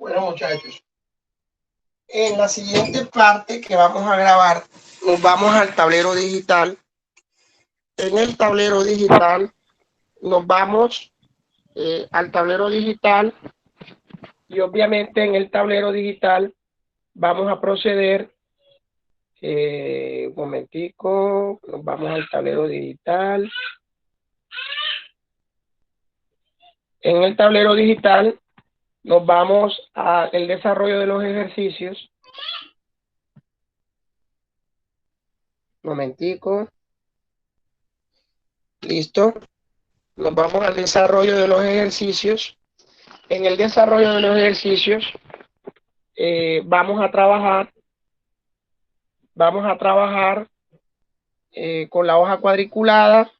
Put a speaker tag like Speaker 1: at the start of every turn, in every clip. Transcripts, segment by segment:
Speaker 1: Bueno, muchachos, en la siguiente parte que vamos a grabar, nos vamos al tablero digital. En el tablero digital, nos vamos al tablero digital y obviamente en el tablero digital vamos a proceder, un momentico, nos vamos al tablero digital. En el tablero digital nos vamos al desarrollo de los ejercicios. Momentico. Listo. Nos vamos al desarrollo de los ejercicios. En el desarrollo de los ejercicios vamos a trabajar con la hoja cuadriculada,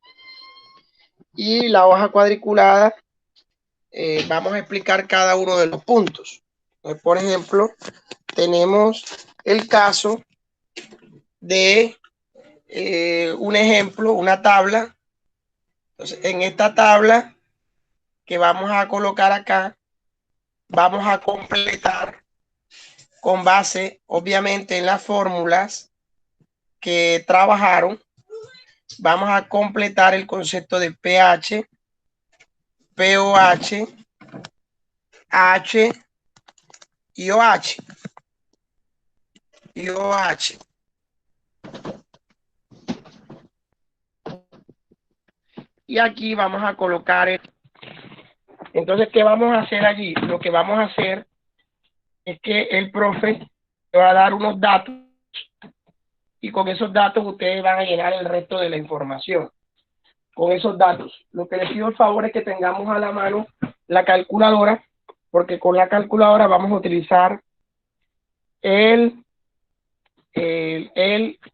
Speaker 1: y la hoja cuadriculada vamos a explicar cada uno de los puntos. Por ejemplo, tenemos el caso de un ejemplo, una tabla. Entonces, en esta tabla que vamos a colocar acá, vamos a completar con base, obviamente, en las fórmulas que trabajaron. Vamos a completar el concepto de pH, pOH, H y OH. Y aquí vamos a colocar. Entonces, ¿qué vamos a hacer allí? Lo que vamos a hacer es que el profe le va a dar unos datos y con esos datos ustedes van a llenar el resto de la información. Con esos datos, lo que les pido el favor es que tengamos a la mano la calculadora, porque con la calculadora vamos a utilizar el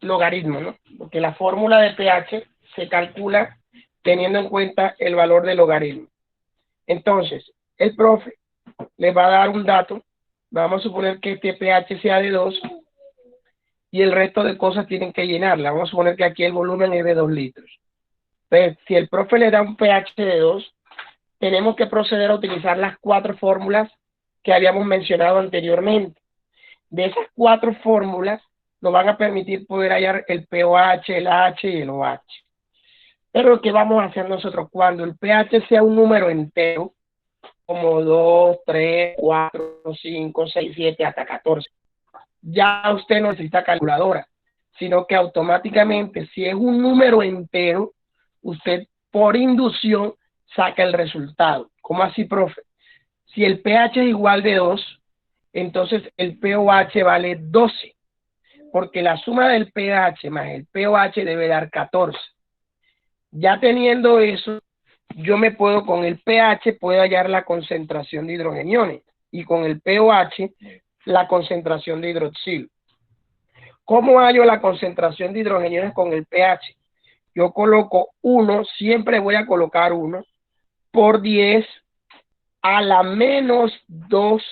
Speaker 1: logaritmo, ¿no? Porque la fórmula de pH se calcula teniendo en cuenta el valor del logaritmo. Entonces, el profe les va a dar un dato. Vamos a suponer que este pH sea de 2 y el resto de cosas tienen que llenarla. Vamos a suponer que aquí el volumen es de 2 litros. Entonces, si el profe le da un pH de 2, tenemos que proceder a utilizar las 4 fórmulas que habíamos mencionado anteriormente. De esas 4 fórmulas nos van a permitir poder hallar el pOH, el H y el OH. Pero ¿qué vamos a hacer nosotros? Cuando el pH sea un número entero, como 2, 3, 4, 5, 6, 7, hasta 14, ya usted no necesita calculadora, sino que automáticamente, si es un número entero, usted por inducción saca el resultado. ¿Cómo así, profe? Si el pH es igual de 2, entonces el pOH vale 12, porque la suma del pH más el pOH debe dar 14. Ya teniendo eso, yo me puedo, con el pH, puedo hallar la concentración de hidrogeniones, y con el pOH, la concentración de hidroxilo. ¿Cómo hallo la concentración de hidrogeniones con el pH? Yo coloco 1, siempre voy a colocar 1, por 10 a la menos 2,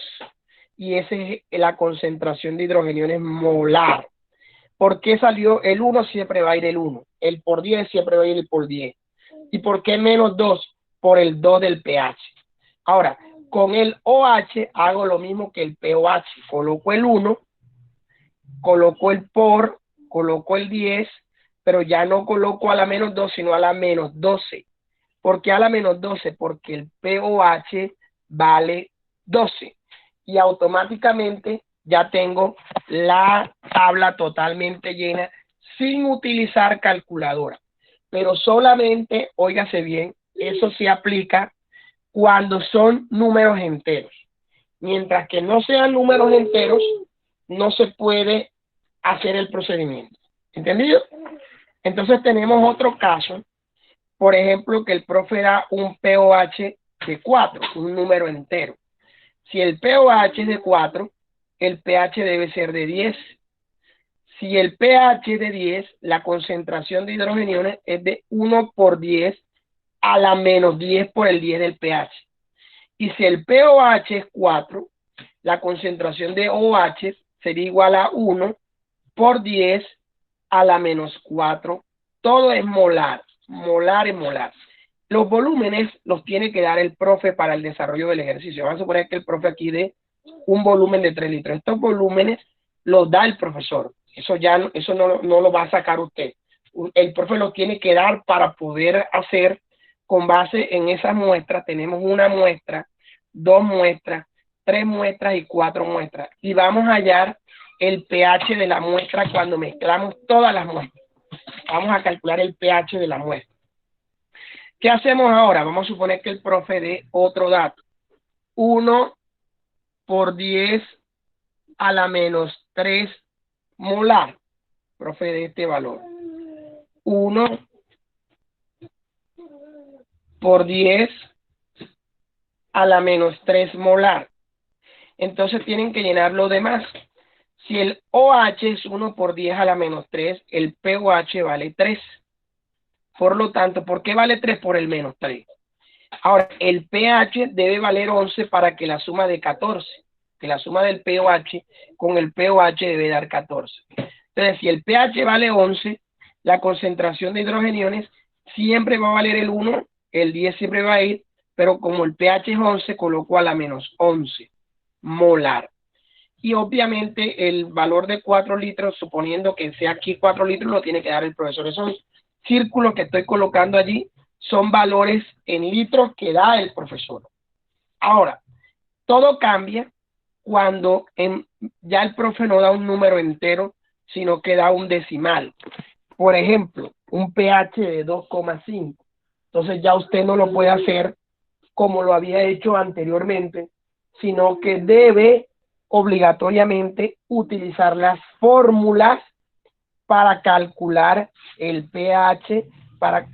Speaker 1: y esa es la concentración de hidrogeniones molar. ¿Por qué salió el 1? Siempre va a ir el 1. El por 10 siempre va a ir el por 10. ¿Y por qué menos 2? Por el 2 del pH. Ahora, con el OH hago lo mismo que el pOH. Coloco el 1, coloco el por, coloco el 10, pero ya no coloco a la menos 2, sino a la menos 12. ¿Por qué a la menos 12? Porque el pOH vale 12. Y automáticamente ya tengo la tabla totalmente llena sin utilizar calculadora. Pero solamente, óigase bien, eso se aplica cuando son números enteros. Mientras que no sean números enteros, no se puede hacer el procedimiento. ¿Entendido? Entonces tenemos otro caso, por ejemplo, que el profe da un pOH de 4, un número entero. Si el pOH es de 4, el pH debe ser de 10. Si el pH es de 10, la concentración de hidrogeniones es de 1 por 10 a la menos 10 por el 10 del pH. Y si el pOH es 4, la concentración de OH sería igual a 1 por 10 a la menos 4. Todo es molar, molar es molar. Los volúmenes los tiene que dar el profe para el desarrollo del ejercicio. Vamos a suponer que el profe aquí dé un volumen de 3 litros. Estos volúmenes los da el profesor. Eso no lo va a sacar usted. El profe lo tiene que dar para poder hacer con base en esas muestras. Tenemos una muestra, 2 muestras, 3 muestras y 4 muestras. Y vamos a hallar el pH de la muestra cuando mezclamos todas las muestras. Vamos a calcular el pH de la muestra. ¿Qué hacemos ahora? Vamos a suponer que el profe dé otro dato. 1 por 10 a la menos 3 molar. Profe, de este valor. 1 por 10 a la menos 3 molar. Entonces tienen que llenar lo demás. Si el OH es 1 por 10 a la menos 3, el pOH vale 3. Por lo tanto, ¿por qué vale 3? Por el menos 3. Ahora, el pH debe valer 11 para que la suma de 14. Que la suma del pOH con el pOH debe dar 14. Entonces, si el pH vale 11, la concentración de hidrogeniones siempre va a valer el 1, el 10 siempre va a ir, pero como el pH es 11, coloco a la menos 11 molar. Y obviamente el valor de 4 litros, suponiendo que sea aquí 4 litros, lo tiene que dar el profesor. Esos círculos que estoy colocando allí son valores en litros que da el profesor. Ahora, todo cambia cuando ya el profe no da un número entero, sino que da un decimal. Por ejemplo, un pH de 2,5. Entonces ya usted no lo puede hacer como lo había hecho anteriormente, sino que debe obligatoriamente utilizar las fórmulas para calcular el pH, para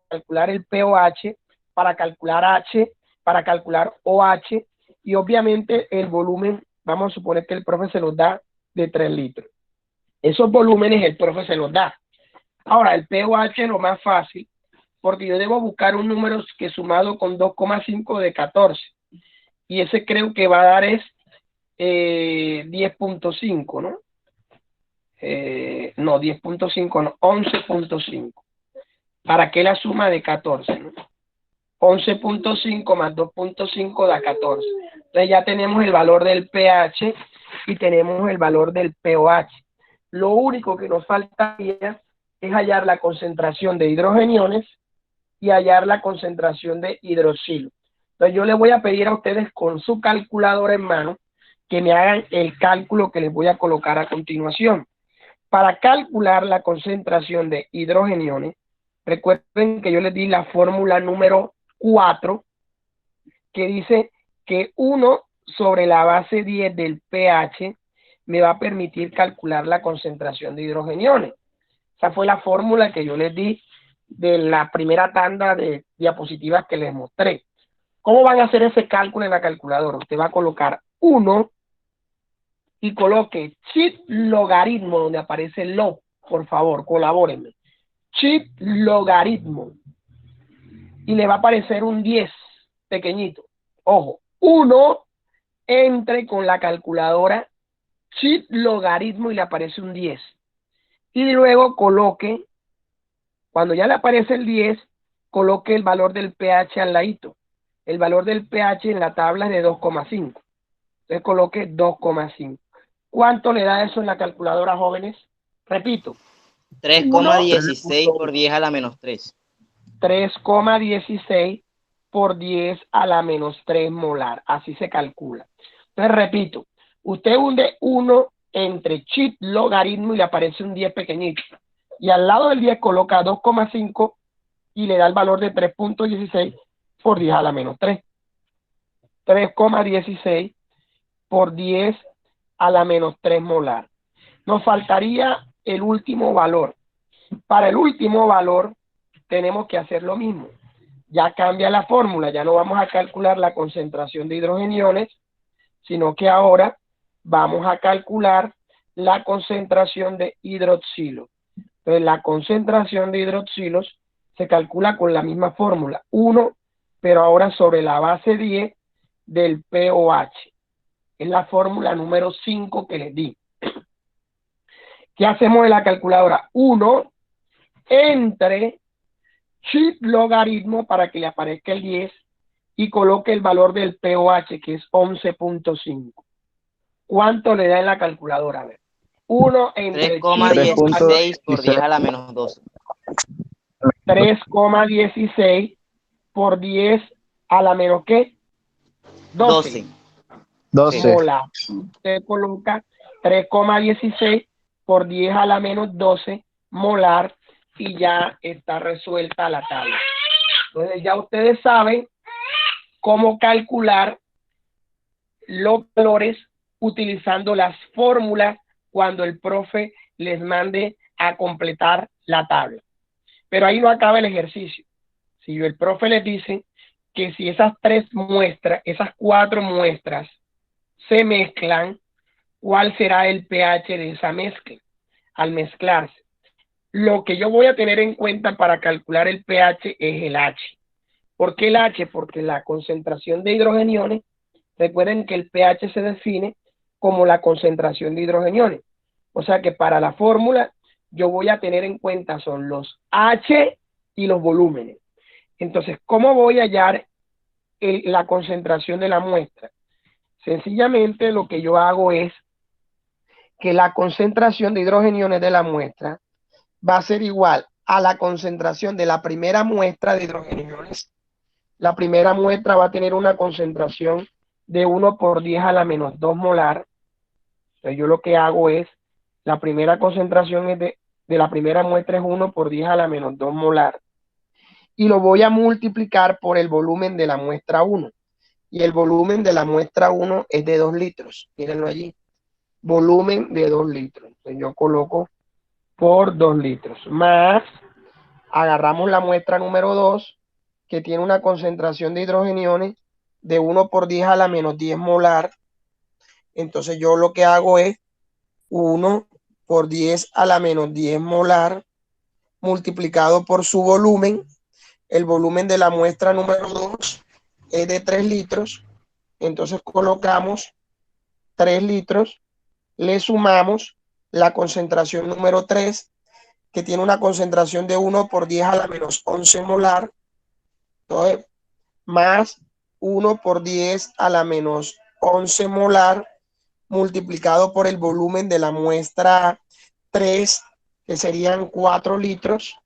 Speaker 1: calcular el pOH, para calcular H, para calcular OH, y obviamente el volumen, vamos a suponer que el profe se los da de 3 litros. Esos volúmenes el profe se los da. Ahora, el pOH es lo más fácil, porque yo debo buscar un número que sumado con 2,5 de 14. Y ese creo que va a dar es 10.5, ¿no? No, 10.5, no, 11.5. ¿Para qué la suma de 14? ¿No? 11.5 más 2.5 da 14. Entonces ya tenemos el valor del pH y tenemos el valor del pOH. Lo único que nos faltaría es hallar la concentración de hidrogeniones y hallar la concentración de hidroxilo. Entonces yo les voy a pedir a ustedes con su calculadora en mano que me hagan el cálculo que les voy a colocar a continuación. Para calcular la concentración de hidrogeniones, recuerden que yo les di la fórmula número 4, que dice que 1 sobre la base 10 del pH me va a permitir calcular la concentración de hidrogeniones. Esa fue la fórmula que yo les di de la primera tanda de diapositivas que les mostré. ¿Cómo van a hacer ese cálculo en la calculadora? Usted va a colocar 1 y coloque chip logaritmo donde aparece log. Por favor, colabórenme. Chip logaritmo. Y le va a aparecer un 10 pequeñito. Ojo, 1 entre con la calculadora chip logaritmo y le aparece un 10. Y luego coloque, cuando ya le aparece el 10, coloque el valor del pH al ladito. El valor del pH en la tabla es de 2,5. Entonces coloque 2,5. ¿Cuánto le da eso en la calculadora, jóvenes? Repito.
Speaker 2: 3,16 por 10 a la menos 3.
Speaker 1: 3,16 por 10 a la menos 3 molar. Así se calcula. Entonces, repito. Usted hunde 1 entre chip logaritmo y le aparece un 10 pequeñito. Y al lado del 10 coloca 2,5 y le da el valor de 3.16 por 10 a la menos 3. 3,16 por 10 a la menos 3 molar. Nos faltaría el último valor. Para el último valor tenemos que hacer lo mismo. Ya cambia la fórmula, ya no vamos a calcular la concentración de hidrogeniones, sino que ahora vamos a calcular la concentración de hidroxilo. Entonces, la concentración de hidroxilos se calcula con la misma fórmula, 1, pero ahora sobre la base 10 del pOH. Es la fórmula número 5 que les di. ¿Qué hacemos en la calculadora? 1 entre chip logaritmo para que le aparezca el 10 y coloque el valor del pOH, que es 11.5. ¿Cuánto le da en la calculadora? A ver. 1 entre
Speaker 2: 3,16 por 10 a la menos 12.
Speaker 1: 3,16 por 10 a la menos ¿qué? 12.
Speaker 3: 12.
Speaker 1: Molar. Usted coloca 3,16 por 10 a la menos 12 molar y ya está resuelta la tabla. Entonces ya ustedes saben cómo calcular los valores utilizando las fórmulas cuando el profe les mande a completar la tabla. Pero ahí no acaba el ejercicio. Si el profe les dice que si esas 3 muestras, esas 4 muestras se mezclan, ¿cuál será el pH de esa mezcla al mezclarse? Lo que yo voy a tener en cuenta para calcular el pH es el H. ¿Por qué el H? Porque la concentración de hidrogeniones, recuerden que el pH se define como la concentración de hidrogeniones. O sea que para la fórmula yo voy a tener en cuenta son los H y los volúmenes. Entonces, ¿cómo voy a hallar la concentración de la muestra? Sencillamente lo que yo hago es que la concentración de hidrogeniones de la muestra va a ser igual a la concentración de la primera muestra de hidrogeniones. La primera muestra va a tener una concentración de 1 por 10 a la menos 2 molar. Entonces yo lo que hago es, la primera concentración es de la primera muestra es 1 por 10 a la menos 2 molar. Y lo voy a multiplicar por el volumen de la muestra 1. Y el volumen de la muestra 1 es de 2 litros. Mírenlo allí. Volumen de 2 litros. Entonces yo coloco por 2 litros. Más, agarramos la muestra número 2, que tiene una concentración de hidrogeniones de 1 por 10 a la menos 10 molar. Entonces yo lo que hago es 1 por 10 a la menos 10 molar multiplicado por su volumen. El volumen de la muestra número 2 es de 3 litros. Entonces colocamos 3 litros, le sumamos la concentración número 3, que tiene una concentración de 1 por 10 a la menos 11 molar. Entonces, más 1 por 10 a la menos 11 molar multiplicado por el volumen de la muestra 3, que serían 4 litros,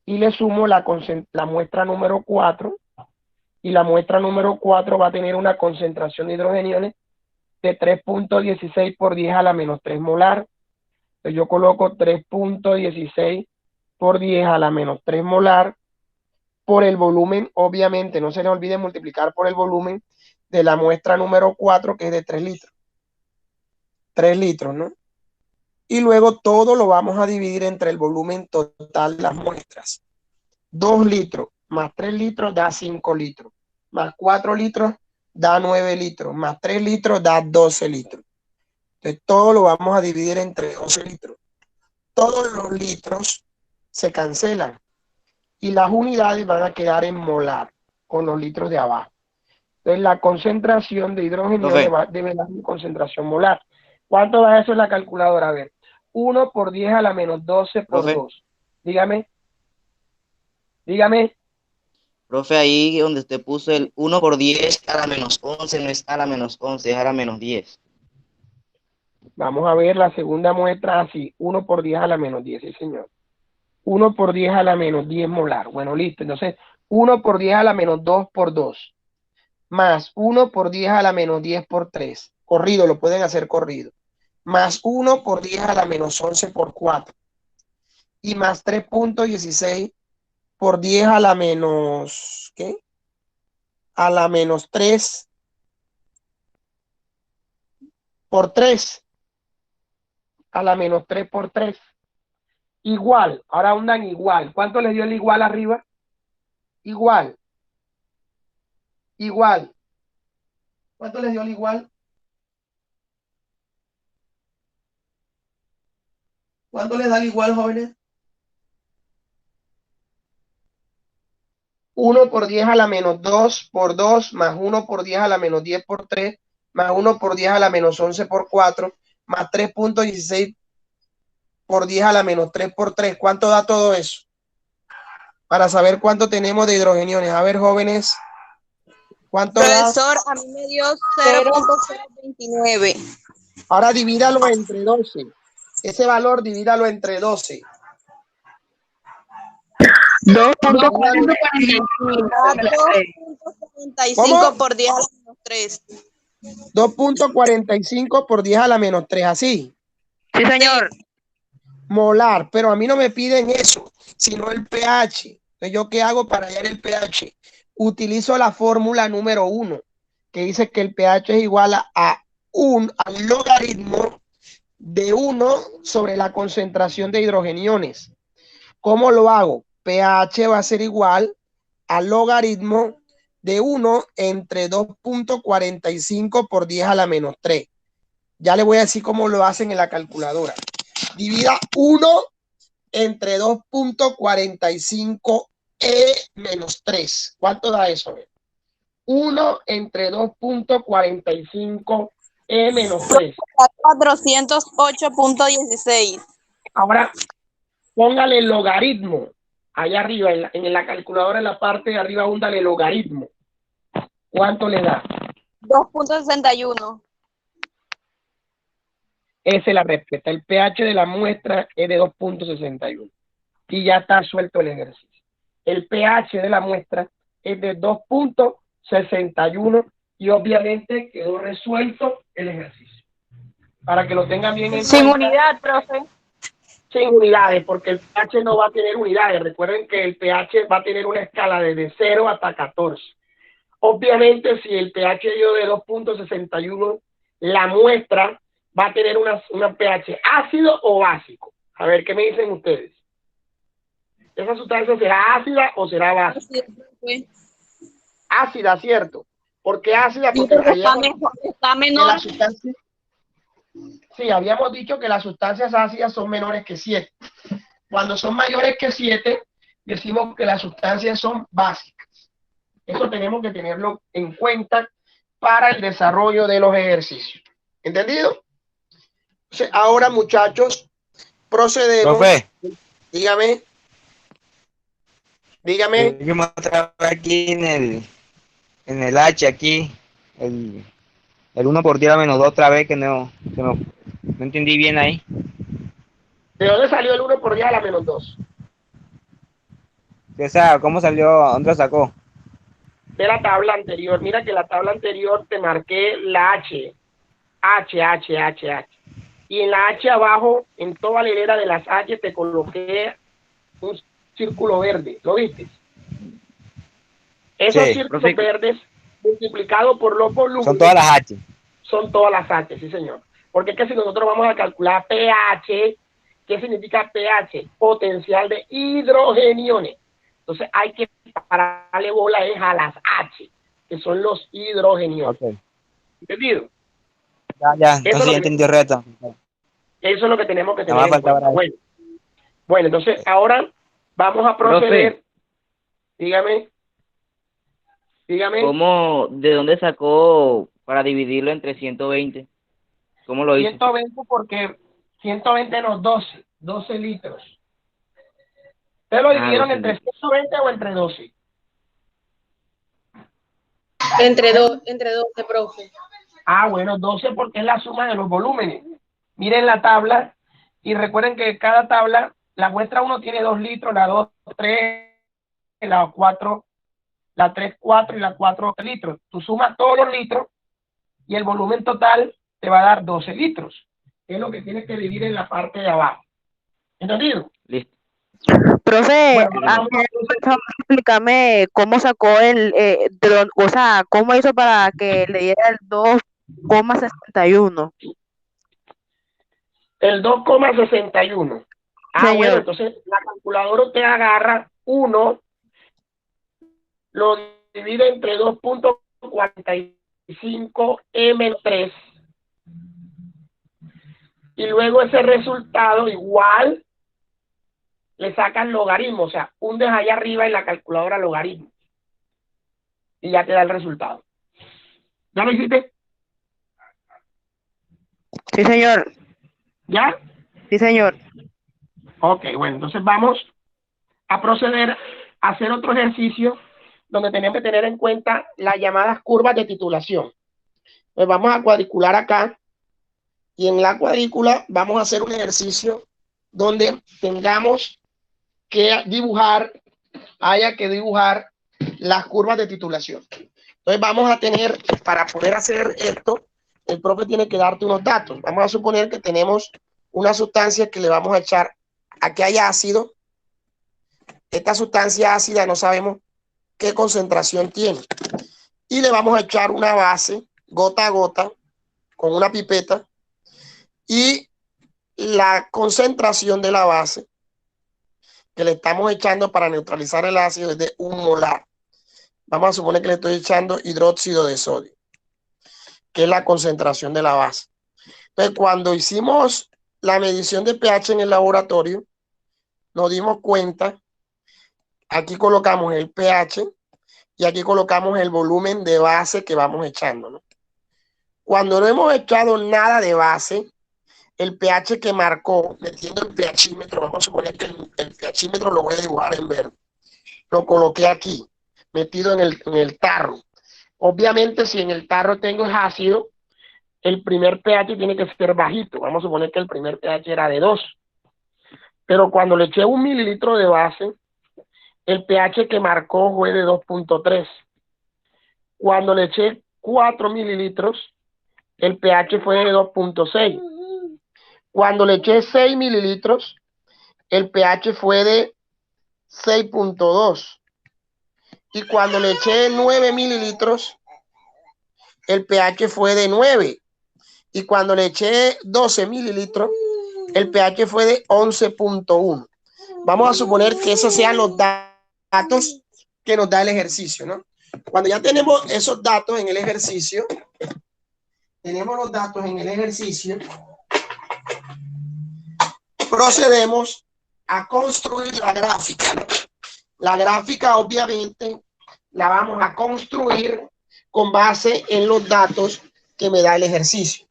Speaker 1: y le sumo la muestra número 4, y la muestra número 4 va a tener una concentración de hidrogeniones de 3.16 por 10 a la menos 3 molar. Entonces yo coloco 3.16 por 10 a la menos 3 molar por el volumen, obviamente, no se le olvide multiplicar por el volumen de la muestra número 4, que es de 3 litros. 3 litros, ¿no? Y luego todo lo vamos a dividir entre el volumen total de las muestras. 2 litros más 3 litros da 5 litros, más 4 litros da 9 litros, más 3 litros da 12 litros. Entonces todo lo vamos a dividir entre 12 litros. Todos los litros se cancelan y las unidades van a quedar en molar con los litros de abajo. Entonces la concentración de hidrógeno debe dar una concentración molar. ¿Cuánto da eso en la calculadora? A ver, 1 por 10 a la menos 12 por 2. Dígame.
Speaker 2: Profe, ahí donde usted puso el 1 por 10 a la menos 11, no es a la menos 11, es a la menos 10.
Speaker 1: Vamos a ver la segunda muestra así, 1 por 10 a la menos 10, sí señor. 1 por 10 a la menos 10 molar. Bueno, listo. Entonces, 1 por 10 a la menos 2 por 2. Más 1 por 10 a la menos 10 por 3. Corrido, lo pueden hacer corrido. Más 1 por 10 a la menos 11 por 4. Y más 3.16 por 10 a la menos, ¿qué? A la menos 3 por 3. A la menos 3 por 3. Igual, ahora hundan igual. ¿Cuánto les dio el igual arriba? Igual. ¿Cuánto les dio el igual? ¿Cuánto les da el igual, jóvenes? 1 por 10 a la menos 2 por 2, más 1 por 10 a la menos 10 por 3, más 1 por 10 a la menos 11 por 4, más 3.16 por 10 a la menos 3 por 3. ¿Cuánto da todo eso? para saber cuánto tenemos de hidrogeniones. A ver, jóvenes, ¿cuánto da?
Speaker 3: Profesor, a mí me dio 0.029.
Speaker 1: Ahora divídalo entre 12. Ese valor divídalo entre 12.
Speaker 3: 2.45 por 10 a la menos 3.
Speaker 1: 2.45 por 10 a la menos 3, así.
Speaker 4: Sí, señor.
Speaker 1: Molar, pero a mí no me piden eso, sino el pH. Entonces, ¿yo qué hago para hallar el pH? Utilizo la fórmula número 1, que dice que el pH es igual al logaritmo de 1 sobre la concentración de hidrogeniones. ¿Cómo lo hago? pH va a ser igual al logaritmo de 1 entre 2.45 por 10 a la menos 3. Ya le voy a decir cómo lo hacen en la calculadora. Divida 1 entre 2.45 menos 3. ¿Cuánto da eso? 1 entre 2.45 menos 3.
Speaker 3: 408.16.
Speaker 1: Ahora, póngale el logaritmo. Allá arriba, en la calculadora, en la parte de arriba, húndale el logaritmo. ¿Cuánto le da?
Speaker 3: 2.61.
Speaker 1: Esa es la respuesta. El pH de la muestra es de 2.61. Y ya está suelto el ejercicio. El pH de la muestra es de 2.61 y obviamente quedó resuelto el ejercicio. Para que lo tengan bien en
Speaker 3: Sin
Speaker 1: cuenta.
Speaker 3: unidad, profe.
Speaker 1: Sin unidades, porque el pH no va a tener unidades. Recuerden que el pH va a tener una escala desde 0 hasta 14. Obviamente, si el pH dio de 2.61, la muestra va a tener una pH ácido o básico. A ver, ¿qué me dicen ustedes? ¿Esa sustancia será ácida o será básica? Ácida, ¿cierto? ¿Por qué ácida? Porque
Speaker 3: está menor.
Speaker 1: la sustancia... Sí, habíamos dicho que las sustancias ácidas son menores que 7. Cuando son mayores que 7, decimos que las sustancias son básicas. Eso tenemos que tenerlo en cuenta para el desarrollo de los ejercicios. ¿Entendido? Entonces, ahora, muchachos, procedemos.
Speaker 2: Profe.
Speaker 1: Dígame. Dígame.
Speaker 2: Yo mostrar aquí en el H, aquí, el 1 por 10 a la menos 2 otra vez, que no entendí bien ahí.
Speaker 1: ¿De dónde salió el 1 por 10 a la menos 2?
Speaker 2: O sea, ¿cómo salió? ¿Dónde lo sacó?
Speaker 1: De la tabla anterior. Mira que la tabla anterior te marqué la H. H. Y en la H abajo, en toda la hilera de las H, te coloqué un círculo verde. ¿Lo viste? Esos
Speaker 2: Sí,
Speaker 1: círculos
Speaker 2: profe.
Speaker 1: verdes multiplicados por los volúmenes.
Speaker 2: Son todas las H.
Speaker 1: Son todas las H, sí, señor. Porque es que si nosotros vamos a calcular pH, ¿qué significa pH? Potencial de hidrogeniones. Entonces hay que pararle bola a las H, que son los hidrogeniones.
Speaker 2: Okay.
Speaker 1: ¿Entendido?
Speaker 2: Ya. Entonces ya entendí el reto.
Speaker 1: Eso es lo que tenemos que
Speaker 2: Nada más
Speaker 1: tener en cuenta.
Speaker 2: faltaba.
Speaker 1: Bueno, entonces ahora vamos a proceder.
Speaker 2: Profe.
Speaker 1: Dígame.
Speaker 2: ¿Cómo, de dónde sacó para dividirlo entre 120? ¿Cómo lo hizo?
Speaker 1: 120 porque 120 no 12 litros. ¿Ustedes lo dividieron
Speaker 2: 12
Speaker 1: entre
Speaker 2: litros.
Speaker 1: 120 o entre 12?
Speaker 3: Entre 12, profe.
Speaker 1: Bueno, 12 porque es la suma de los volúmenes. Miren la tabla y recuerden que cada tabla, la muestra 1 tiene 2 litros, la 2, 3, la 4, la 3, 4 y la 4 litros. Tú sumas todos los litros y el volumen total te va a dar 12 litros. Es lo que tienes que dividir en la parte de abajo. ¿Entendido?
Speaker 2: Listo.
Speaker 4: Profe,
Speaker 1: Bueno,
Speaker 4: explícame cómo sacó o sea, cómo hizo para que le diera el 2,61.
Speaker 1: el 2,61. Bueno,
Speaker 4: Señor.
Speaker 1: entonces la calculadora te agarra 1, lo divide entre 2.45 M3 y luego ese resultado igual le sacan logaritmo, o sea, hundes allá arriba en la calculadora logaritmo y ya te da el resultado. ¿Ya lo hiciste?
Speaker 4: Sí, señor.
Speaker 1: ¿Ya?
Speaker 4: Sí, señor.
Speaker 1: Ok, bueno, entonces vamos a proceder hacer otro ejercicio donde tenemos que tener en cuenta las llamadas curvas de titulación. Pues vamos a cuadricular acá y en la cuadrícula vamos a hacer un ejercicio donde tengamos que dibujar, haya que dibujar las curvas de titulación. Entonces vamos a tener, para poder hacer esto, el profe tiene que darte unos datos. Vamos a suponer que tenemos una sustancia que le vamos a echar, aquí hay ácido. Esta sustancia ácida no sabemos qué concentración tiene. Y le vamos a echar una base, gota a gota, con una pipeta. Y la concentración de la base que le estamos echando para neutralizar el ácido es de 1 molar. Vamos a suponer que le estoy echando hidróxido de sodio, que es la concentración de la base. Entonces, cuando hicimos la medición de pH en el laboratorio, nos dimos cuenta, aquí colocamos el pH y aquí colocamos el volumen de base que vamos echando, ¿no? Cuando no hemos echado nada de base, el pH que marcó, metiendo el pHímetro, vamos a suponer que el pHímetro lo voy a dibujar en verde. Lo coloqué aquí, metido en el tarro. Obviamente, si en el tarro tengo ácido, el primer pH tiene que ser bajito. Vamos a suponer que el primer pH era de 2. Pero cuando le eché 1 mililitro de base, el pH que marcó fue de 2.3. Cuando le eché 4 mililitros, el pH fue de 2.6. Cuando le eché 6 mililitros, el pH fue de 6.2. Y cuando le eché 9 mililitros, el pH fue de 9. Y cuando le eché 12 mililitros, el pH fue de 11.1. Vamos a suponer que esos sean los datos que nos da el ejercicio, ¿no? Cuando ya tenemos esos datos en el ejercicio, procedemos a construir la gráfica, ¿no? La gráfica, obviamente, la vamos a construir con base en los datos que me da el ejercicio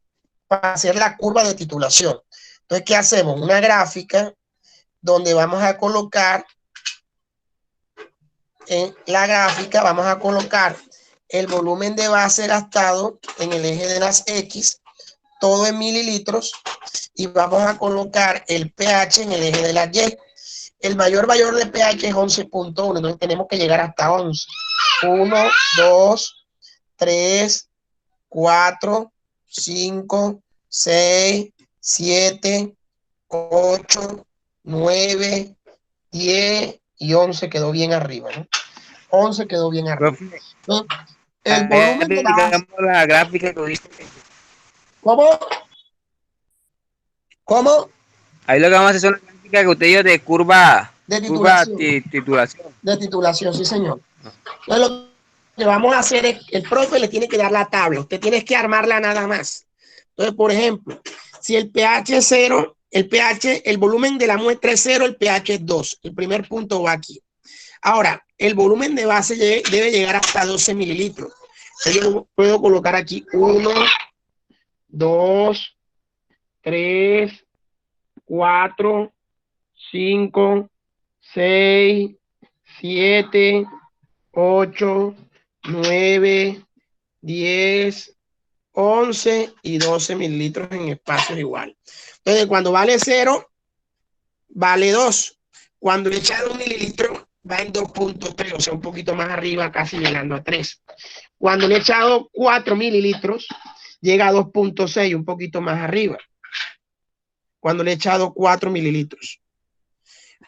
Speaker 1: para hacer la curva de titulación. Entonces, ¿qué hacemos? Una gráfica donde vamos a colocar en la gráfica, vamos a colocar el volumen de base gastado en el eje de las X, todo en mililitros, y vamos a colocar el pH en el eje de las Y. El mayor valor de pH es 11.1, entonces tenemos que llegar hasta 11. 1, 2, 3, 4, 5, 6, 7, 8, 9, 10 y 11 quedó bien arriba, ¿no? 11 quedó bien arriba. ¿No? El volumen de
Speaker 2: la gráfica que dice.
Speaker 1: ¿Cómo? ¿Cómo?
Speaker 2: Ahí lo que vamos a hacer son las gráficas que usted dijo de curva
Speaker 1: de titulación.
Speaker 2: Titulación.
Speaker 1: De titulación, sí, señor. Entonces, lo que vamos a hacer es, el profe le tiene que dar la tabla. Usted tiene que armarla nada más. Entonces, por ejemplo, si el pH es 0, el volumen de la muestra es 0, el pH es 2. El primer punto va aquí. Ahora, el volumen de base debe llegar hasta 12 mililitros. Entonces, yo puedo colocar aquí 1, 2, 3, 4, 5, 6, 7, 8, 9, 10, 11 y 12 mililitros en espacios igual. Entonces, cuando vale 0, vale 2. Cuando le echa 1 mililitro, va en 2.3, o sea, un poquito más arriba, casi llegando a 3. Cuando le he echado 4 mililitros, llega a 2.6, un poquito más arriba. Cuando le he echado 4 mililitros.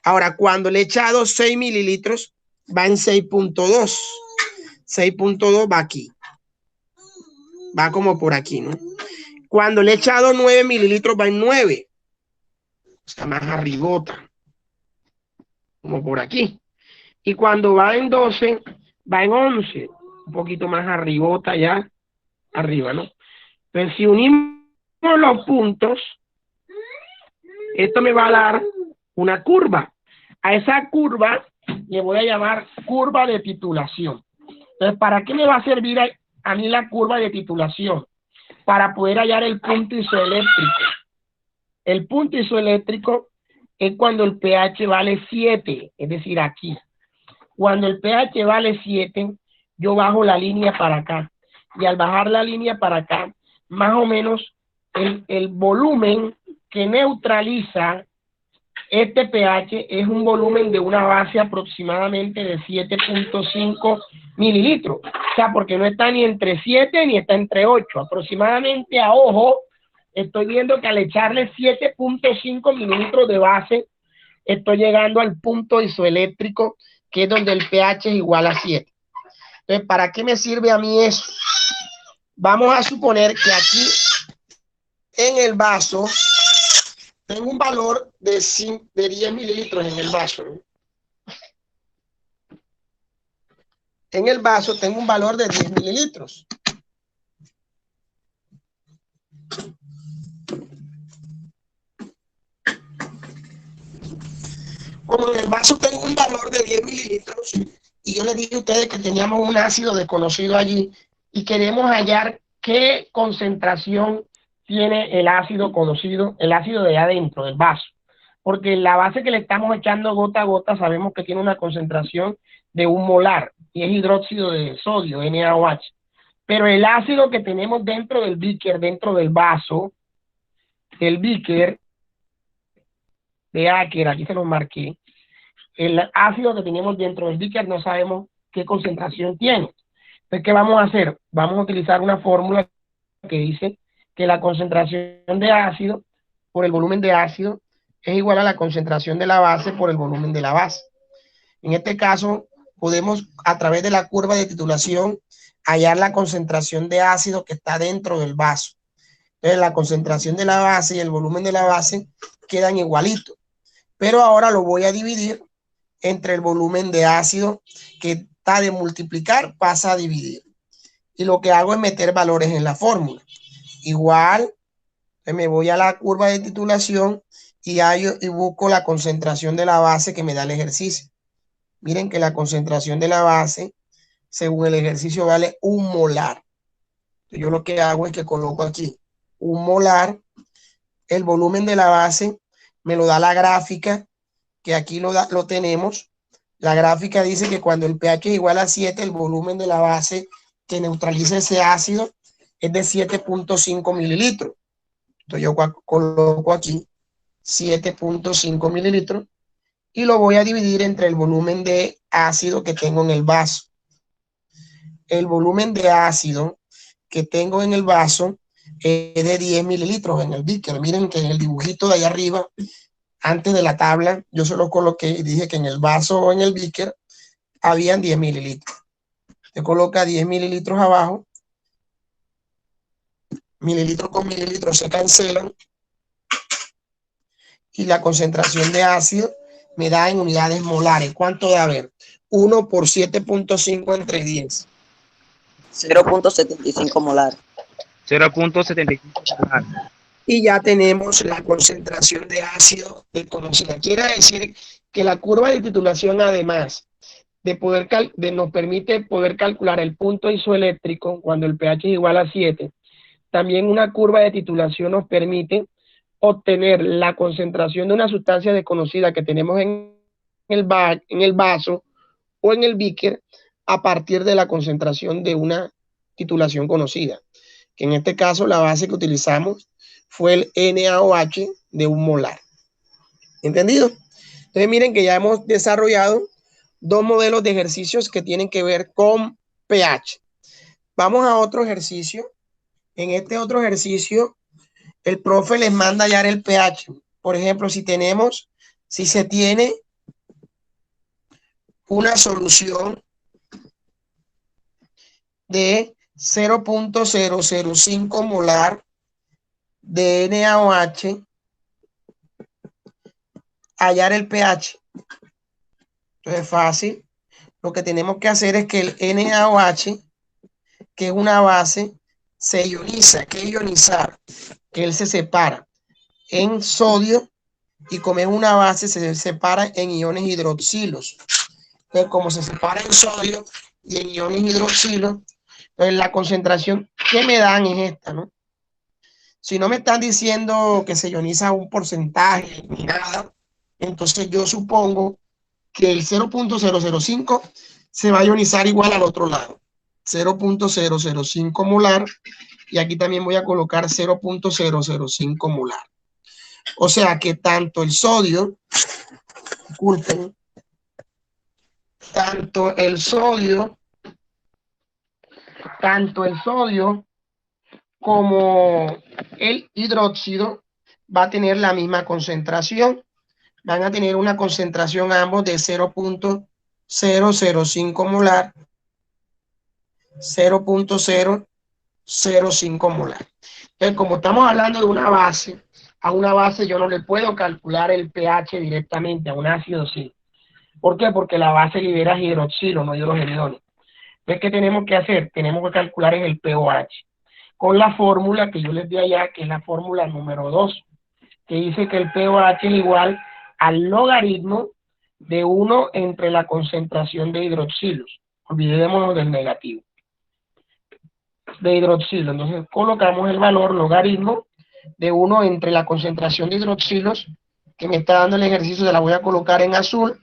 Speaker 1: Ahora, cuando le he echado 6 mililitros, va en 6.2. 6.2 va aquí. Va como por aquí, ¿no? Cuando le he echado 9 mililitros, va en 9. Está más arribota. Como por aquí. Y cuando va en 12, va en 11. Un poquito más arribota ya. Arriba, ¿no? Entonces, si unimos los puntos, esto me va a dar una curva. A esa curva le voy a llamar curva de titulación. Entonces, ¿para qué me va a servir a mí la curva de titulación? Para poder hallar el punto isoeléctrico. El punto isoeléctrico es cuando el pH vale 7, es decir, aquí. Cuando el pH vale 7, yo bajo la línea para acá. Y al bajar la línea para acá, más o menos el volumen que neutraliza este pH es un volumen de una base aproximadamente de 7.5 mililitros. O sea, porque no está ni entre 7 ni está entre 8. Aproximadamente a ojo, estoy viendo que al echarle 7.5 mililitros de base, estoy llegando al punto isoeléctrico, que es donde el pH es igual a 7. Entonces, ¿para qué me sirve a mí eso? Vamos a suponer que aquí en el vaso tengo un valor de 10 mililitros en el vaso. En el vaso tengo un valor de 10 mililitros. Como en el vaso tengo un valor de 10 mililitros, y yo les dije a ustedes que teníamos un ácido desconocido allí, y queremos hallar qué concentración tiene el ácido conocido, el ácido de allá adentro del vaso. Porque la base que le estamos echando gota a gota sabemos que tiene una concentración de 1 molar, y es hidróxido de sodio, NaOH. Pero el ácido que tenemos dentro del beaker, dentro del vaso, del beaker, de Aker, aquí se lo marqué, el ácido que tenemos dentro del beaker no sabemos qué concentración tiene. Entonces, ¿qué vamos a hacer? Vamos a utilizar una fórmula que dice que la concentración de ácido por el volumen de ácido es igual a la concentración de la base por el volumen de la base. En este caso, podemos, a través de la curva de titulación, hallar la concentración de ácido que está dentro del vaso. Entonces, la concentración de la base y el volumen de la base quedan igualitos. Pero ahora lo voy a dividir entre el volumen de ácido, que está de multiplicar, pasa a dividir. Y lo que hago es meter valores en la fórmula. Igual, me voy a la curva de titulación y busco la concentración de la base que me da el ejercicio. Miren que la concentración de la base, según el ejercicio, vale 1 molar. Entonces, yo lo que hago es que coloco aquí 1 molar. El volumen de la base me lo da la gráfica, que aquí lo tenemos. La gráfica dice que cuando el pH es igual a 7, el volumen de la base que neutraliza ese ácido es de 7.5 mililitros. Entonces yo coloco aquí 7.5 mililitros y lo voy a dividir entre el volumen de ácido que tengo en el vaso. El volumen de ácido que tengo en el vaso es de 10 mililitros en el beaker. Miren que en el dibujito de allá arriba, antes de la tabla, yo solo coloqué y dije que en el vaso o en el beaker habían 10 mililitros. Se coloca 10 mililitros abajo. Mililitros con mililitros se cancelan. Y la concentración de ácido me da en unidades molares. ¿Cuánto debe haber? 1 por 7.5 entre 10.
Speaker 3: 0.75 molar.
Speaker 2: 0.75 molar.
Speaker 1: Y ya tenemos la concentración de ácido desconocida. Quiere decir que la curva de titulación, además nos permite poder calcular el punto isoeléctrico cuando el pH es igual a 7, también una curva de titulación nos permite obtener la concentración de una sustancia desconocida que tenemos en el vaso o en el beaker a partir de la concentración de una titulación conocida, que en este caso la base que utilizamos fue el NaOH de 1 molar. ¿Entendido? Entonces miren que ya hemos desarrollado 2 modelos de ejercicios que tienen que ver con pH. Vamos a otro ejercicio. En este otro ejercicio, el profe les manda hallar el pH. Por ejemplo, si se tiene una solución de 0.005 molar de NaOH, hallar el pH. Entonces es fácil. Lo que tenemos que hacer es que el NaOH, que es una base, se ioniza. ¿Qué es ionizar? Que él se separa en sodio, y como es una base, se separa en iones hidroxilos. Entonces, como se separa en sodio y en iones hidroxilos, entonces la concentración que me dan es esta, ¿no? Si no me están diciendo que se ioniza un porcentaje ni nada, entonces yo supongo que el 0.005 se va a ionizar igual al otro lado. 0.005 molar, y aquí también voy a colocar 0.005 molar. O sea que tanto el sodio, disculpen, tanto el sodio como el hidróxido va a tener la misma concentración. Van a tener una concentración ambos de 0.005 molar, 0.005 molar. Entonces, como estamos hablando de una base, a una base yo no le puedo calcular el pH directamente a un ácido, sí. ¿Por qué? Porque la base libera hidroxilo, no hidrogeniones. Entonces, ¿qué tenemos que hacer? Tenemos que calcular en el pOH, con la fórmula que yo les di allá, que es la fórmula número 2, que dice que el pOH es igual al logaritmo de 1 entre la concentración de hidroxilos. Olvidémonos del negativo. De hidroxilo. Entonces colocamos el valor logaritmo de 1 entre la concentración de hidroxilos, que me está dando el ejercicio, se la voy a colocar en azul,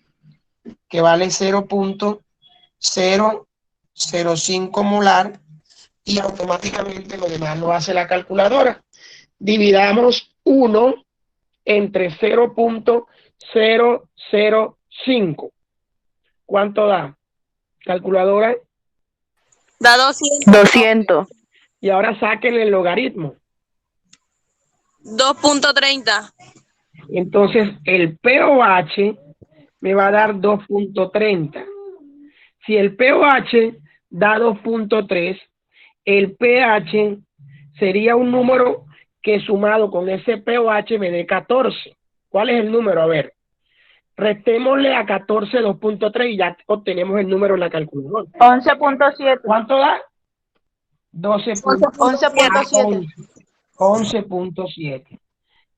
Speaker 1: que vale 0.005 molar, y automáticamente lo demás lo hace la calculadora. Dividamos 1 entre 0.005. ¿Cuánto da? Calculadora.
Speaker 3: Da 200.
Speaker 4: 200.
Speaker 1: Y ahora saquen el logaritmo.
Speaker 3: 2.30.
Speaker 1: Entonces el pOH me va a dar 2.30. Si el pOH da 2.3, el pH sería un número que sumado con ese pOH me dé 14. ¿Cuál es el número? A ver, restémosle a 14 2.3 y ya obtenemos el número en la calculadora.
Speaker 5: 11.7.
Speaker 1: ¿Cuánto da?
Speaker 5: 11.7.
Speaker 1: 11.7.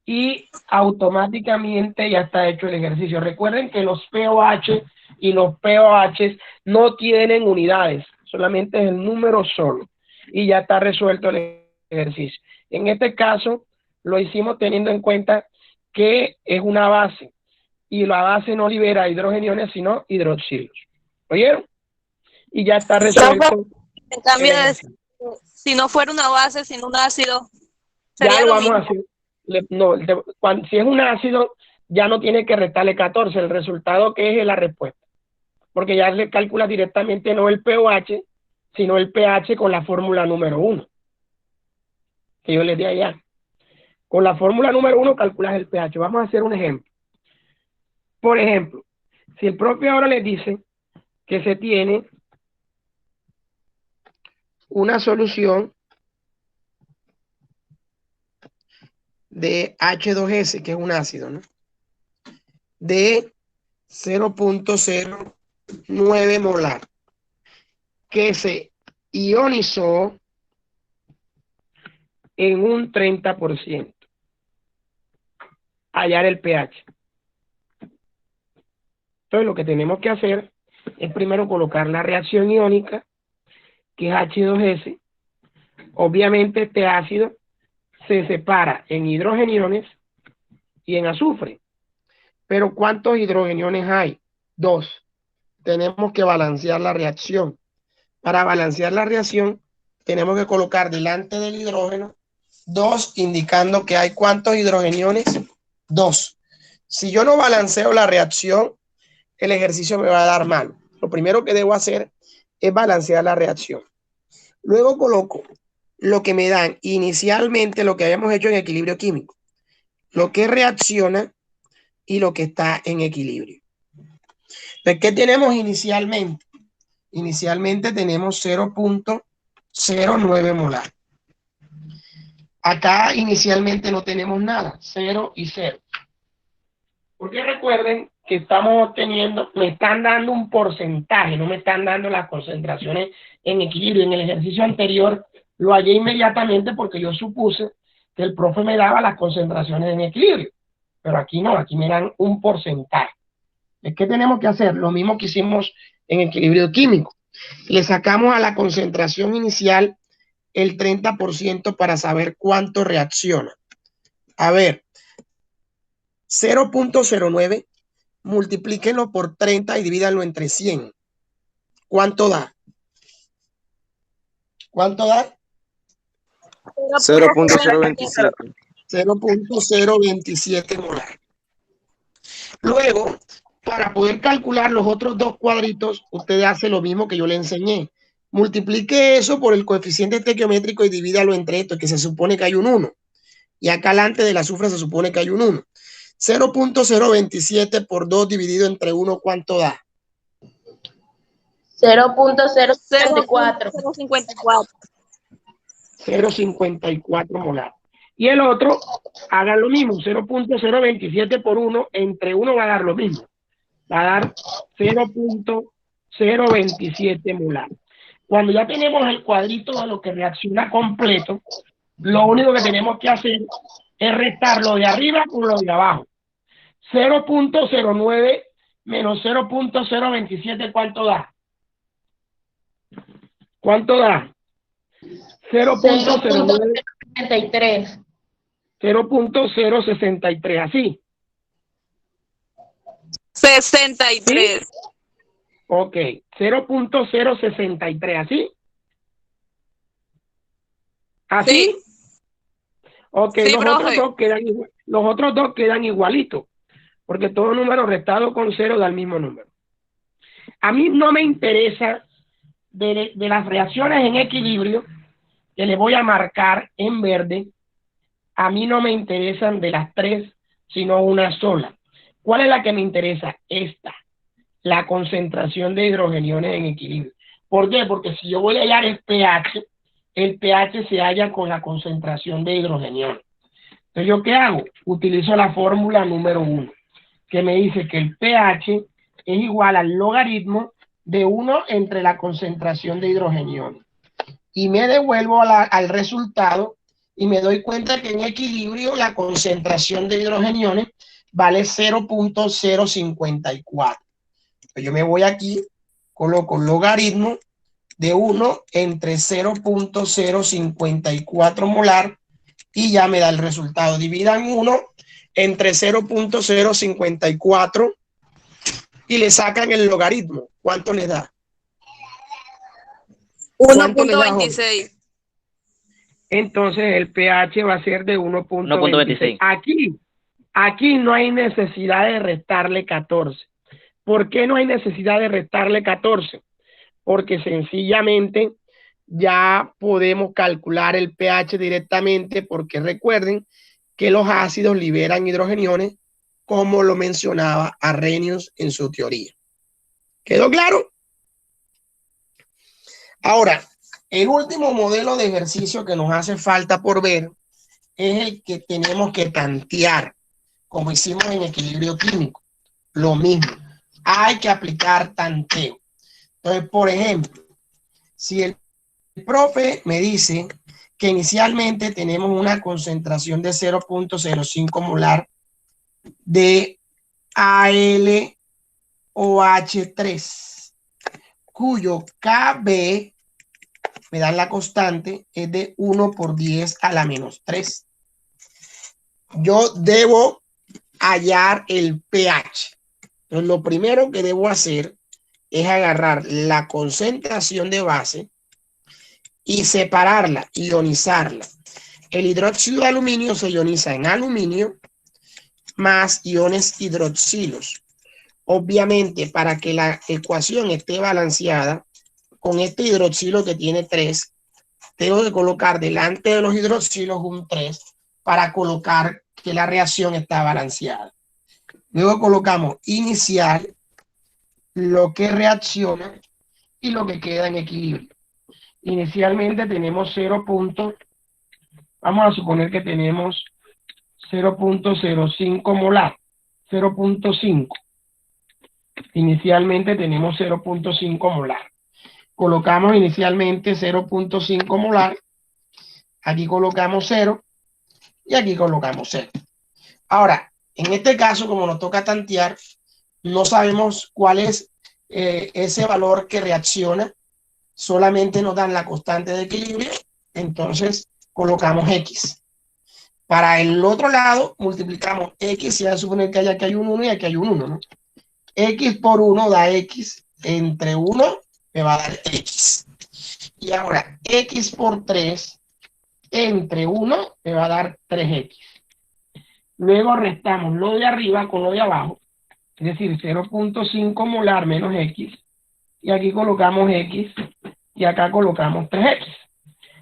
Speaker 1: Y automáticamente ya está hecho el ejercicio. Recuerden que los pOH y los pOH no tienen unidades, solamente es el número solo. Y ya está resuelto el ejercicio. En este caso, lo hicimos teniendo en cuenta que es una base. Y la base no libera hidrogeniones, sino hidroxilos. ¿Oyeron? Y ya está resuelto.
Speaker 3: En cambio, si no fuera una base, sino un ácido,
Speaker 1: Ya
Speaker 3: sería
Speaker 1: lo
Speaker 3: lo
Speaker 1: vamos
Speaker 3: mismo.
Speaker 1: a hacer. Si es un ácido, ya no tiene que restarle 14. El resultado que es la respuesta. Porque ya le calcula directamente no el pOH, sino el pH con la fórmula número 1. Que yo les di allá. Con la fórmula número 1 calculas el pH. Vamos a hacer un ejemplo. Por ejemplo, si el profe ahora les dice que se tiene una solución de H2S, que es un ácido, ¿no? De 0.09 molar, que se ionizó en un 30%. Hallar el pH. Entonces lo que tenemos que hacer es primero colocar la reacción iónica, que es H2S. Obviamente este ácido se separa en hidrogeniones y en azufre. Pero ¿cuántos hidrogeniones hay? 2. Tenemos que balancear la reacción. Para balancear la reacción, tenemos que colocar delante del hidrógeno 2, indicando que hay ¿cuántos hidrogeniones? 2. Si yo no balanceo la reacción, el ejercicio me va a dar mal. Lo primero que debo hacer es balancear la reacción. Luego coloco lo que me dan inicialmente, lo que habíamos hecho en equilibrio químico, lo que reacciona y lo que está en equilibrio. Entonces, ¿qué tenemos inicialmente? Inicialmente tenemos 0.09 molar. Acá inicialmente no tenemos nada, 0 y 0. Porque recuerden que estamos obteniendo, me están dando un porcentaje, no me están dando las concentraciones en equilibrio. En el ejercicio anterior lo hallé inmediatamente porque yo supuse que el profe me daba las concentraciones en equilibrio. Pero aquí no, aquí me dan un porcentaje. ¿Qué tenemos que hacer? Lo mismo que hicimos en equilibrio químico. Le sacamos a la concentración inicial el 30% para saber cuánto reacciona. A ver, 0.09 multiplíquenlo por 30 y divídanlo entre 100. ¿Cuánto da? ¿Cuánto da?
Speaker 2: 0.027.
Speaker 1: 0.027 molar. Luego, para poder calcular los otros dos cuadritos, usted hace lo mismo que yo le enseñé. Multiplique eso por el coeficiente estequiométrico y divídalo entre estos, que se supone que hay un 1. Y acá delante de la azufre se supone que hay un 1. 0.027 por 2 dividido entre 1, ¿cuánto da?
Speaker 3: 0.054.
Speaker 1: 0.54 molar. Y el otro, hagan lo mismo, 0.027 por 1, entre 1 va a dar lo mismo. Va a dar 0.027 molar. Cuando ya tenemos el cuadrito de lo que reacciona completo, lo único que tenemos que hacer es restar lo de arriba con lo de abajo. 0.09 menos 0.027, ¿cuánto da? ¿Cuánto da? 0.09.
Speaker 3: 63.
Speaker 1: 0.063, así.
Speaker 3: 63.
Speaker 1: ¿Sí? Ok, 0.063, así. ¿Así?
Speaker 3: Sí.
Speaker 1: Ok,
Speaker 3: Sí,
Speaker 1: los
Speaker 3: profe.
Speaker 1: otros dos quedan igualitos, porque todo número restado con 0 da el mismo número. A mí no me interesa de las reacciones en equilibrio, que le voy a marcar en verde, a mí no me interesan de las tres, sino una sola. ¿Cuál es la que me interesa? Esta, la concentración de hidrogeniones en equilibrio. ¿Por qué? Porque si yo voy a hallar el pH se halla con la concentración de hidrogeniones. Entonces, ¿yo qué hago? Utilizo la fórmula número 1, que me dice que el pH es igual al logaritmo de 1 entre la concentración de hidrogeniones. Y me devuelvo al resultado y me doy cuenta que en equilibrio la concentración de hidrogeniones vale 0.054. Yo me voy aquí, coloco logaritmo de 1 entre 0.054 molar y ya me da el resultado. Dividan 1 entre 0.054 y le sacan el logaritmo. ¿Cuánto le da? ¿Cuánto le da, Jorge?
Speaker 3: 1.26.
Speaker 1: Entonces el pH va a ser de 1.26. Aquí no hay necesidad de restarle 14. ¿Por qué no hay necesidad de restarle 14? Porque sencillamente ya podemos calcular el pH directamente, porque recuerden que los ácidos liberan hidrogeniones, como lo mencionaba Arrhenius en su teoría. ¿Quedó claro? Ahora, el último modelo de ejercicio que nos hace falta por ver es el que tenemos que tantear, como hicimos en equilibrio químico. Lo mismo, hay que aplicar tanteo. Entonces, por ejemplo, si el profe me dice que inicialmente tenemos una concentración de 0.05 molar de AlOH3, cuyo Kb, me dan la constante, es de 1 por 10 a la menos 3. Yo debo hallar el pH. Entonces, lo primero que debo hacer es agarrar la concentración de base y separarla, ionizarla. El hidróxido de aluminio se ioniza en aluminio más iones hidroxilos. Obviamente, para que la ecuación esté balanceada, con este hidroxilo que tiene 3, tengo que colocar delante de los hidroxilos un 3 para colocar que la reacción está balanceada. Luego colocamos inicial, lo que reacciona y lo que queda en equilibrio. Inicialmente tenemos 0. Vamos a suponer que tenemos 0.05 molar, 0.5. Inicialmente tenemos 0.5 molar. Colocamos inicialmente 0.5 molar. Aquí colocamos 0 y aquí colocamos 0. Ahora, en este caso, como nos toca tantear, no sabemos cuál es ese valor que reacciona. Solamente nos dan la constante de equilibrio, entonces colocamos X. Para el otro lado, multiplicamos X y a suponer que aquí hay un 1 y aquí hay un 1, ¿no? X por 1 da X, entre 1 me va a dar X. Y ahora X por 3 entre 1 me va a dar 3X. Luego restamos lo de arriba con lo de abajo, es decir, 0.5 molar menos X, y aquí colocamos X, y acá colocamos 3X.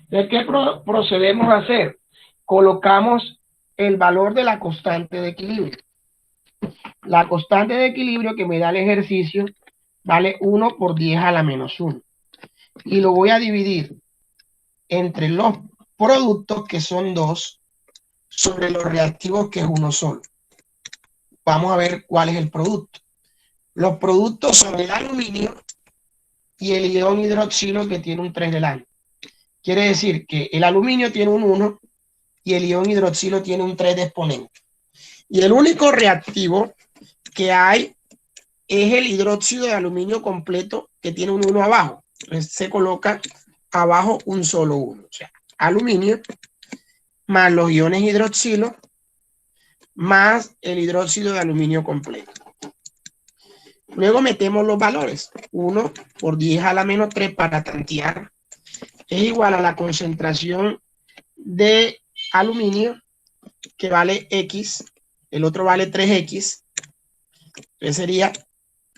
Speaker 1: Entonces, ¿qué procedemos a hacer? Colocamos el valor de la constante de equilibrio. La constante de equilibrio que me da el ejercicio vale 1 por 10 a la menos 1. Y lo voy a dividir entre los productos, que son 2, sobre los reactivos, que es 1 solo. Vamos a ver cuál es el producto. Los productos son el aluminio y el ion hidroxilo, que tiene un 3 delante. Quiere decir que el aluminio tiene un 1 y el ion hidroxilo tiene un 3 de exponente. Y el único reactivo que hay es el hidróxido de aluminio completo, que tiene un 1 abajo. Entonces se coloca abajo un solo 1. O sea, aluminio más los iones hidroxilo más el hidróxido de aluminio completo. Luego metemos los valores. 1 por 10 a la menos 3 para tantear es igual a la concentración de aluminio, que vale X, el otro vale 3X, entonces sería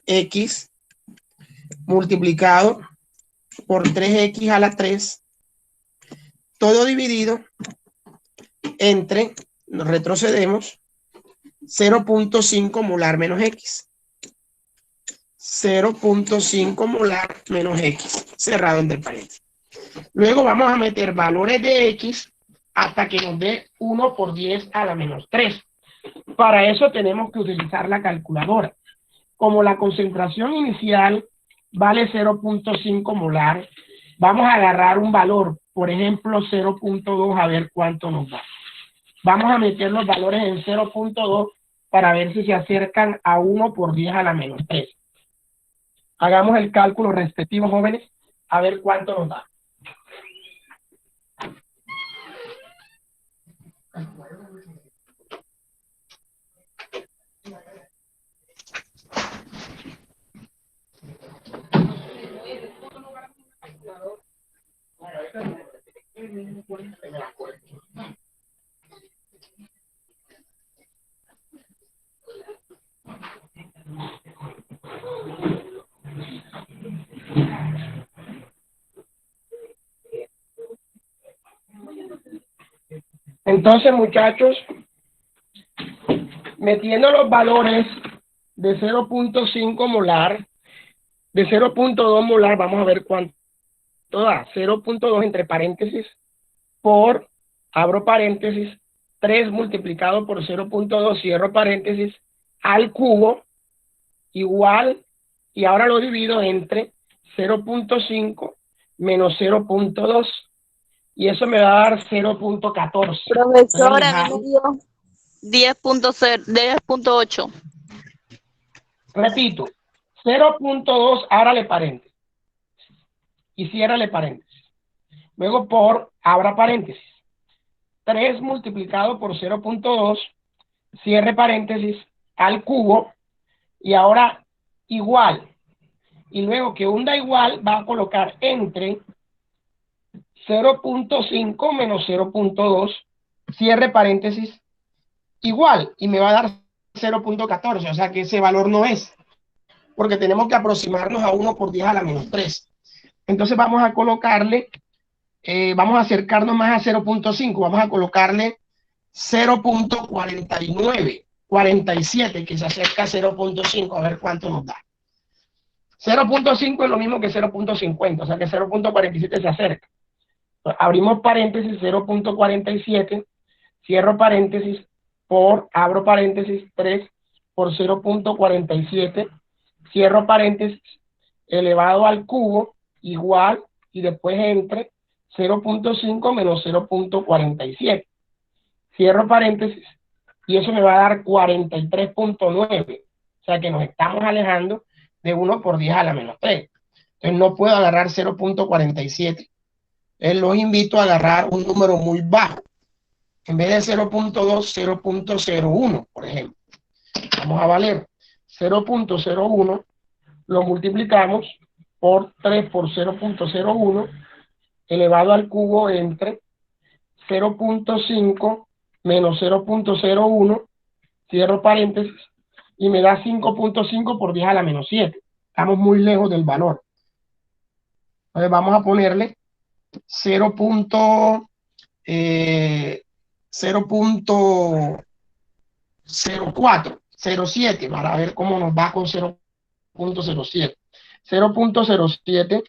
Speaker 1: X multiplicado por 3X a la 3, todo dividido entre, nos retrocedemos, 0.5 molar menos X. 0.5 molar menos X, cerrado entre paréntesis. Luego vamos a meter valores de X hasta que nos dé 1 por 10 a la menos 3. Para eso tenemos que utilizar la calculadora. Como la concentración inicial vale 0.5 molar, vamos a agarrar un valor, por ejemplo 0.2, a ver cuánto nos da. Vamos a meter los valores en 0.2 para ver si se acercan a 1 por 10 a la menos 3. Hagamos el cálculo respectivo, jóvenes, a ver cuánto nos da. Entonces, muchachos, metiendo los valores de 0.5 molar, de 0.2 molar, vamos a ver cuánto da. 0.2 entre paréntesis por, abro paréntesis, 3 multiplicado por 0.2, cierro paréntesis, al cubo, igual, y ahora lo divido entre 0.5 menos 0.2, y eso me va a dar 0.14.
Speaker 3: Profesora, a mí me dio 10.8.
Speaker 1: Repito, 0.2, ábrale paréntesis y ciérrale paréntesis. Luego por, abra paréntesis, 3 multiplicado por 0.2, cierre paréntesis, al cubo, y ahora igual. Y luego que un da igual va a colocar entre 0.5 menos 0.2, cierre paréntesis, igual, y me va a dar 0.14, o sea que ese valor no es, porque tenemos que aproximarnos a 1 por 10 a la menos 3. Entonces vamos a colocarle, vamos a acercarnos más a 0.5, vamos a colocarle 0.49, 47, que se acerca a 0.5, a ver cuánto nos da. 0.5 es lo mismo que 0.50, o sea que 0.47 se acerca. Abrimos paréntesis, 0.47, cierro paréntesis, por, abro paréntesis, 3 por 0.47, cierro paréntesis, elevado al cubo, igual, y después entre 0.5 menos 0.47. Cierro paréntesis, y eso me va a dar 43.9. O sea que nos estamos alejando de 1 por 10 a la menos 3. Entonces no puedo agarrar 0.47. Los invito a agarrar un número muy bajo. En vez de 0.2, 0.01, por ejemplo. Vamos a valer 0.01 lo multiplicamos por 3 por 0.01 elevado al cubo entre 0.5 menos 0.01, cierro paréntesis, y me da 5.5 por 10 a la menos 7. Estamos muy lejos del valor. Entonces vamos a ponerle 0.04, 0.07, para ver cómo nos va con 0.07. 0.07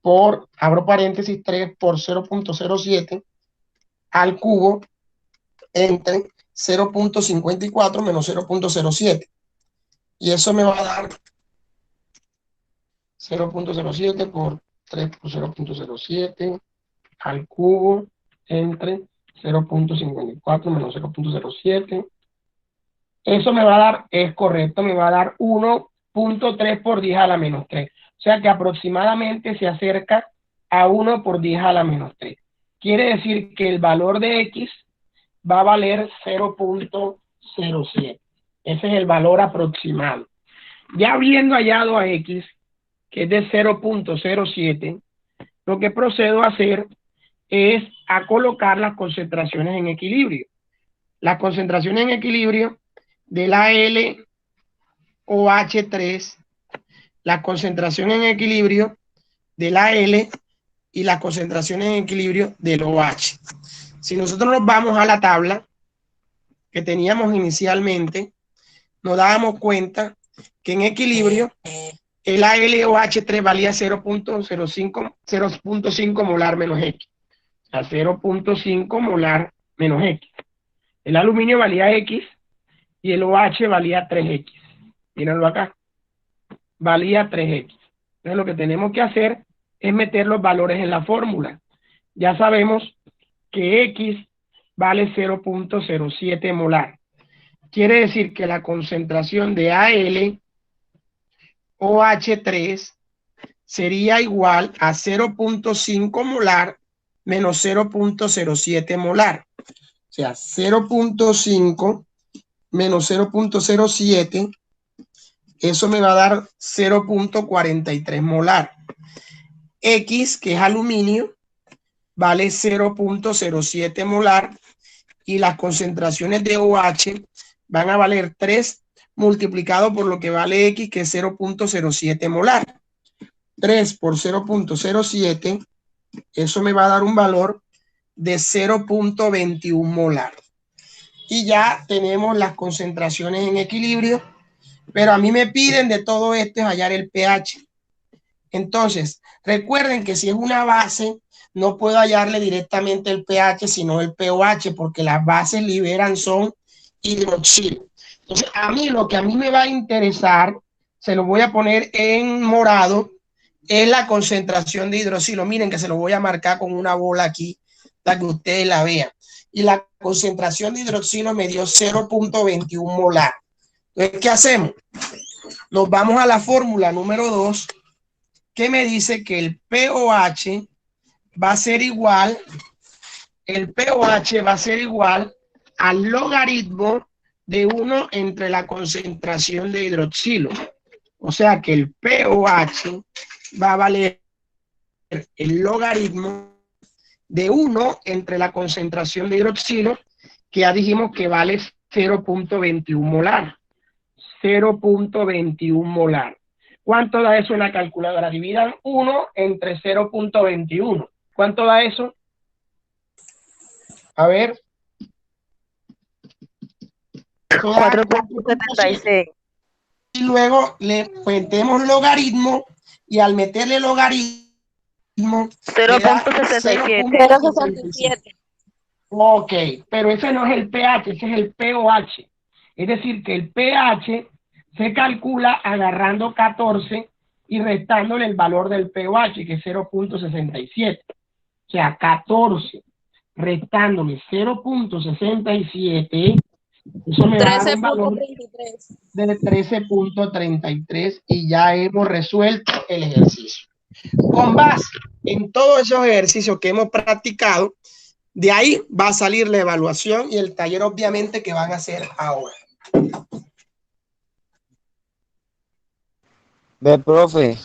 Speaker 1: por, abro paréntesis, 3 por 0.07 al cubo entre 0.54 menos 0.07. Y eso me va a dar 0.07 por 3 por 0.07 al cubo entre 0.54 menos 0.07. Eso me va a dar, es correcto, me va a dar 1.3 por 10 a la menos 3. O sea que aproximadamente se acerca a 1 por 10 a la menos 3. Quiere decir que el valor de X va a valer 0.07. Ese es el valor aproximado. Ya habiendo hallado a X, que es de 0.07, lo que procedo a hacer es a colocar las concentraciones en equilibrio. Las concentraciones en equilibrio de la LOH3, la concentración en equilibrio de la L y la concentración en equilibrio del OH. Si nosotros nos vamos a la tabla que teníamos inicialmente, nos dábamos cuenta que en equilibrio el ALOH3 valía 0.5 molar menos X. O sea, 0.5 molar menos X. El aluminio valía X y el OH valía 3X. Mírenlo acá. Valía 3X. Entonces lo que tenemos que hacer es meter los valores en la fórmula. Ya sabemos que X vale 0.07 molar. Quiere decir que la concentración de ALOH3 sería igual a 0.5 molar menos 0.07 molar. O sea, 0.5 menos 0.07, eso me va a dar 0.43 molar. X, que es aluminio, vale 0.07 molar y las concentraciones de OH van a valer 3 multiplicado por lo que vale X, que es 0.07 molar. 3 por 0.07, eso me va a dar un valor de 0.21 molar. Y ya tenemos las concentraciones en equilibrio, pero a mí me piden de todo esto es hallar el pH. Entonces, recuerden que si es una base, no puedo hallarle directamente el pH, sino el pOH, porque las bases liberan son hidroxilo. Entonces, a mí lo que a mí me va a interesar, se lo voy a poner en morado, es la concentración de hidroxilo. Miren que se lo voy a marcar con una bola aquí para que ustedes la vean. Y la concentración de hidroxilo me dio 0.21 molar. Entonces, ¿qué hacemos? Nos vamos a la fórmula número 2, que me dice que el pOH va a ser igual, al logaritmo de 1 entre la concentración de hidroxilo. O sea que el pOH va a valer el logaritmo de 1 entre la concentración de hidroxilo, que ya dijimos que vale 0.21 molar. 0.21 molar. ¿Cuánto da eso en la calculadora? Dividan 1 entre 0.21. ¿Cuánto da eso? A ver.
Speaker 4: 4.76.
Speaker 1: Y luego le metemos logaritmo y al meterle logaritmo
Speaker 4: 0.67.
Speaker 1: Ok, pero ese no es el pH, ese es el pOH. Es decir, que el pH se calcula agarrando 14 y restándole el valor del pOH, que es 0.67. O sea, 14 restándole 0.67, eso me da un valor de 13.33 y ya hemos resuelto el ejercicio. Con base en todos esos ejercicios que hemos practicado, de ahí va a salir la evaluación y el taller obviamente que van a hacer ahora.
Speaker 2: Ve, profe,